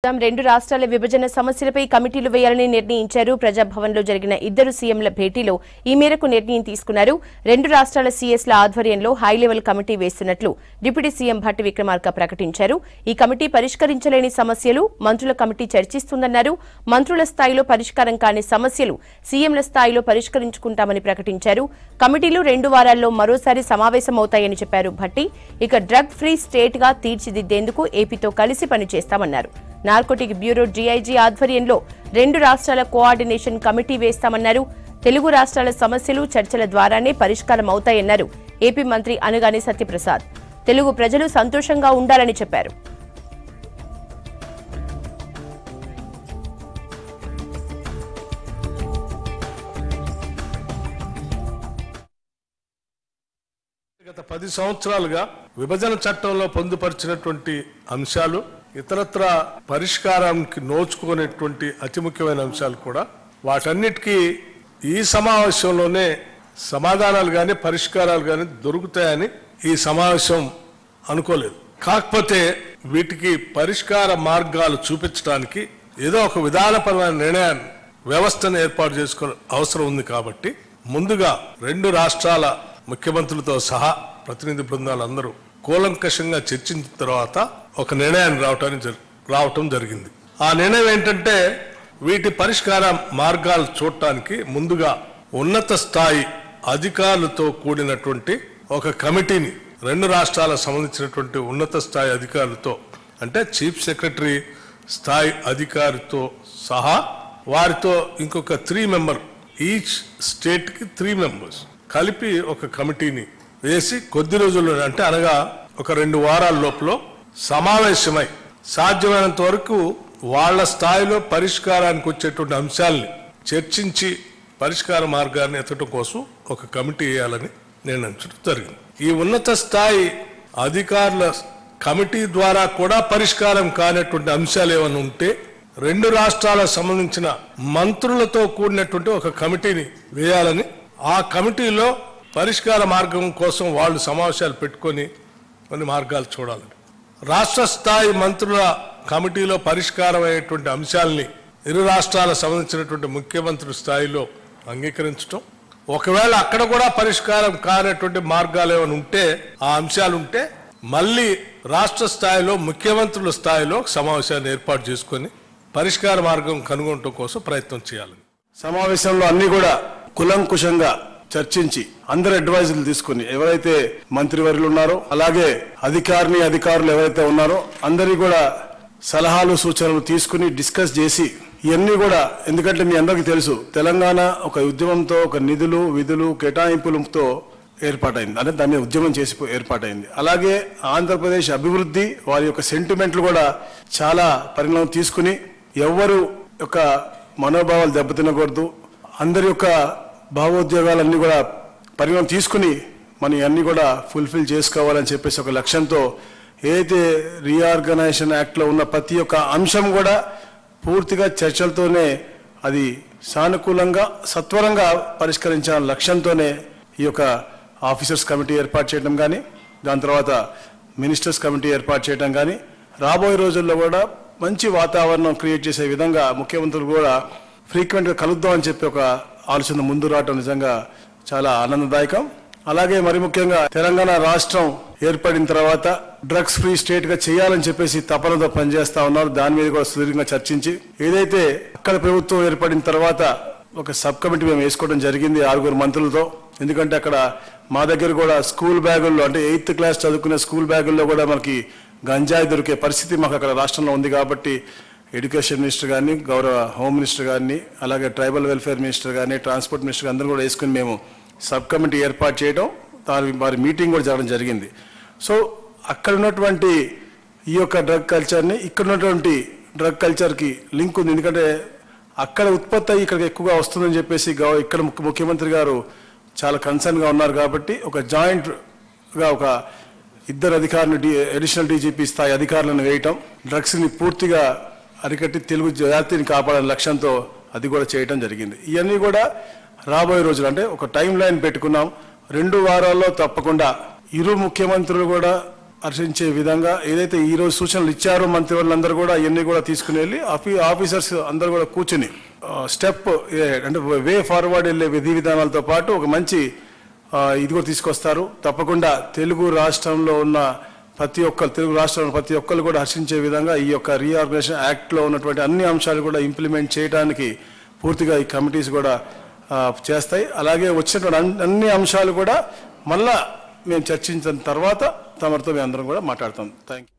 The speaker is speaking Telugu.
రెండు రాష్ట్రాల విభజన సమస్యలపై కమిటీలు వేయాలని నిర్ణయించారు. ప్రజాభవన్లో జరిగిన ఇద్దరు సీఎంల భేటీలో ఈ మేరకు నిర్ణయం తీసుకున్నారు. రెండు రాష్ట్రాల సీఎస్ల ఆధ్వర్యంలో హై లెవెల్ కమిటీ వేస్తున్నట్లు డిప్యూటీ సీఎం భట్టి విక్రమార్క ప్రకటించారు. ఈ కమిటీ పరిష్కరించలేని సమస్యలు మంత్రుల కమిటీ చర్చిస్తుందన్నారు. మంత్రుల స్థాయిలో పరిష్కారం కాని సమస్యలు సీఎంల స్థాయిలో పరిష్కరించుకుంటామని ప్రకటించారు. కమిటీలు 2 వారాల్లో మరోసారి సమావేశమవుతాయని చెప్పారు భట్టి. ఇక డ్రగ్ ఫ్రీ స్టేట్ గా తీర్చిదిద్దేందుకు ఏపీతో కలిసి పనిచేస్తామన్నారు. నార్కోటిక్ బ్యూరో డీఐజీ ఆధ్వర్యంలో 2 రాష్ట్రాల కోఆర్డినేషన్ కమిటీ వేస్తామన్నారు. తెలుగు రాష్ట్రాల సమస్యలు చర్చల ద్వారానే పరిష్కారం అవుతాయన్నారు ఏపీ మంత్రి అనగాని సత్యప్రసాద్. తెలుగు ప్రజలు సంతోషంగా ఉండాలని చెప్పారు. గత 10 సంవత్సరాలుగా విభజన చట్టంలో పొందుపరిచినటువంటి అంశాలు ఇతరత్ర పరిష్కారానికి నోచుకునేటువంటి అతి ముఖ్యమైన అంశాలు కూడా వాటన్నిటికీ ఈ సమావేశంలోనే సమాధానాలు కానీ పరిష్కారాలు కానీ దొరుకుతాయని ఈ సమావేశం అనుకోలేదు. కాకపోతే వీటికి పరిష్కార మార్గాలు చూపించడానికి ఏదో ఒక విధానపరమైన నిర్ణయాన్ని వ్యవస్థను ఏర్పాటు చేసుకునే అవసరం ఉంది. కాబట్టి ముందుగా 2 రాష్ట్రాల ముఖ్యమంత్రులతో సహా ప్రతినిధి బృందాలు అందరూ కూలంకషంగా చర్చించిన తర్వాత ఒక నిర్ణయాన్ని రావటం జరిగింది. ఆ నిర్ణయం ఏంటంటే వీటి పరిష్కార మార్గాలు చూడటానికి ముందుగా ఉన్నత స్థాయి అధికారులతో కూడినటువంటి ఒక కమిటీని 2 రాష్ట్రాలకు సంబంధించినటువంటి ఉన్నత స్థాయి అధికారులతో అంటే చీఫ్ సెక్రటరీ స్థాయి అధికారితో సహా వారితో ఇంకొక 3 మెంబర్ ఈచ్ స్టేట్ కి 3 మెంబర్స్ కలిపి ఒక కమిటీని వేసి కొద్ది రోజుల్లో అంటే అనగా ఒక 2 వారాల లోపల సమావేశమై సాధ్యమైనంత వరకు వాళ్ల స్థాయిలో పరిష్కారానికి వచ్చేటువంటి అంశాలని చర్చించి పరిష్కార మార్గాన్ని ఎత్తడం కోసం ఒక కమిటీ వేయాలని నిర్ణయించడం జరిగింది. ఈ ఉన్నత స్థాయి అధికారుల కమిటీ ద్వారా కూడా పరిష్కారం కానటువంటి అంశాలు ఏమైనా ఉంటే 2 రాష్ట్రాలకు సంబంధించిన మంత్రులతో కూడినటువంటి ఒక కమిటీని వేయాలని, ఆ కమిటీలో పరిష్కార మార్గం కోసం వాళ్ళు సమావేశాలు పెట్టుకొని కొన్ని మార్గాలు చూడాలని, రాష్ట్ర స్థాయి మంత్రుల కమిటీలో పరిష్కారం అయ్యేటువంటి అంశాలని 2 రాష్ట్రాలకు సంబంధించినటువంటి ముఖ్యమంత్రి స్థాయిలో అంగీకరించడం, ఒకవేళ అక్కడ కూడా పరిష్కారం కానటువంటి మార్గాలు ఏమైనా ఉంటే ఆ అంశాలు ఉంటే మళ్ళీ రాష్ట్ర స్థాయిలో ముఖ్యమంత్రుల స్థాయిలో సమావేశాన్ని ఏర్పాటు చేసుకొని పరిష్కార మార్గం కనుగొనడం కోసం ప్రయత్నం చేయాలని సమావేశంలో అన్ని కూడా కులంకుశంగా చర్చించి అందరు అడ్వైజర్లు తీసుకుని ఎవరైతే మంత్రివర్యులు ఉన్నారో అలాగే అధికారులు ఎవరైతే ఉన్నారో అందరి కూడా సలహాలు సూచనలు తీసుకుని డిస్కస్ చేసి ఇవన్నీ కూడా, ఎందుకంటే మీ అందరికీ తెలుసు తెలంగాణ ఒక ఉద్యమంతో ఒక నిధులు విధులు కేటాయింపులతో ఏర్పాటైంది, అంటే దాన్ని ఉద్యమం చేసి ఏర్పాటైంది. అలాగే ఆంధ్రప్రదేశ్ అభివృద్ధి వారి యొక్క సెంటిమెంట్లు కూడా చాలా పరిణామం తీసుకుని ఎవరు యొక్క మనోభావాలు దెబ్బతినకూడదు, అందరి యొక్క భావోద్యోగాలన్నీ కూడా పరిగణన తీసుకుని మనం అన్ని కూడా ఫుల్ఫిల్ చేసుకోవాలని చెప్పేసి ఒక లక్ష్యంతో ఏదైతే రీఆర్గనైజేషన్ యాక్ట్లో ఉన్న ప్రతి ఒక్క అంశం కూడా పూర్తిగా చర్చలతోనే అది సానుకూలంగా సత్వరంగా పరిష్కరించాలనే లక్ష్యంతోనే ఈ యొక్క ఆఫీసర్స్ కమిటీ ఏర్పాటు చేయడం కానీ, దాని తర్వాత మినిస్టర్స్ కమిటీ ఏర్పాటు చేయడం కానీ, రాబోయే రోజుల్లో కూడా మంచి వాతావరణం క్రియేట్ చేసే విధంగా ముఖ్యమంత్రులు కూడా ఫ్రీక్వెంట్గా కలుద్దామని చెప్పి ఒక ఆలోచన ముందు రావడం నిజంగా చాలా ఆనందదాయకం. అలాగే మరి ముఖ్యంగా తెలంగాణ రాష్ట్రం ఏర్పడిన తర్వాత డ్రగ్స్ ఫ్రీ స్టేట్ గా చేయాలని చెప్పేసి తపనతో పనిచేస్తా ఉన్నారు. దాని మీద కూడా సుదీర్ఘంగా చర్చించి ఏదైతే అక్కడ ప్రభుత్వం ఏర్పడిన తర్వాత ఒక సబ్ కమిటీ మేము వేసుకోవడం జరిగింది 6 మంత్రులతో. ఎందుకంటే అక్కడ మా దగ్గర కూడా స్కూల్ బ్యాగుల్లో అంటే 8th క్లాస్ చదువుకునే స్కూల్ బ్యాగుల్లో కూడా మనకి గంజాయి దొరికే పరిస్థితి మాకు అక్కడ రాష్ట్రంలో ఉంది. కాబట్టి ఎడ్యుకేషన్ మినిస్టర్ కానీ, గౌరవ హోమ్ మినిస్టర్ కానీ, అలాగే ట్రైబల్ వెల్ఫేర్ మినిస్టర్ కానీ, ట్రాన్స్పోర్ట్ మినిస్టర్ అందరూ కూడా వేసుకుని మేము సబ్ కమిటీ ఏర్పాటు చేయడం, వారి మీటింగ్ కూడా జరగడం జరిగింది. సో అక్కడ ఉన్నటువంటి ఈ యొక్క డ్రగ్ కల్చర్ని ఇక్కడ ఉన్నటువంటి డ్రగ్ కల్చర్కి లింక్ ఉంది. ఎందుకంటే అక్కడ ఉత్పత్తి అయ్యి ఇక్కడికి ఎక్కువగా వస్తుందని చెప్పేసి ఇక్కడ ముఖ్యమంత్రి గారు చాలా కన్సర్న్గా ఉన్నారు. కాబట్టి ఒక జాయింట్గా ఒక 2 అధికారులు అడిషనల్ డీజీపీ స్థాయి అధికారులను వేయటం, డ్రగ్స్ని పూర్తిగా అరికట్టి తెలుగు జాతిని కాపాడే లక్ష్యంతో అది కూడా చేయడం జరిగింది. ఇవన్నీ కూడా రాబోయే రోజులు అంటే ఒక టైం లైన్ పెట్టుకున్నాం. 2 వారాల్లో తప్పకుండా ఇరు ముఖ్యమంత్రులు కూడా హర్షించే విధంగా ఏదైతే ఈ రోజు సూచనలు ఇచ్చారో మంత్రివర్యులందరూ కూడా ఇవన్నీ కూడా తీసుకుని వెళ్ళి ఆఫీసర్స్ అందరూ కూడా కూర్చుని స్టెప్ అంటే వే ఫార్వర్డ్ వెళ్ళే విధి విధానాలతో పాటు ఒక మంచి ఇది కూడా తీసుకొస్తారు. తప్పకుండా తెలుగు రాష్ట్రంలో ఉన్న ప్రతి ఒక్కరు కూడా హర్షించే విధంగా ఈ యొక్క రీఆర్గనైజేషన్ యాక్ట్లో ఉన్నటువంటి అన్ని అంశాలు కూడా ఇంప్లిమెంట్ చేయడానికి పూర్తిగా ఈ కమిటీస్ కూడా చేస్తాయి. అలాగే వచ్చినటువంటి అన్ని అంశాలు కూడా మళ్ళా మేము చర్చించిన తర్వాత తమరితో మేము అందరం కూడా మాట్లాడతాం. Thank you.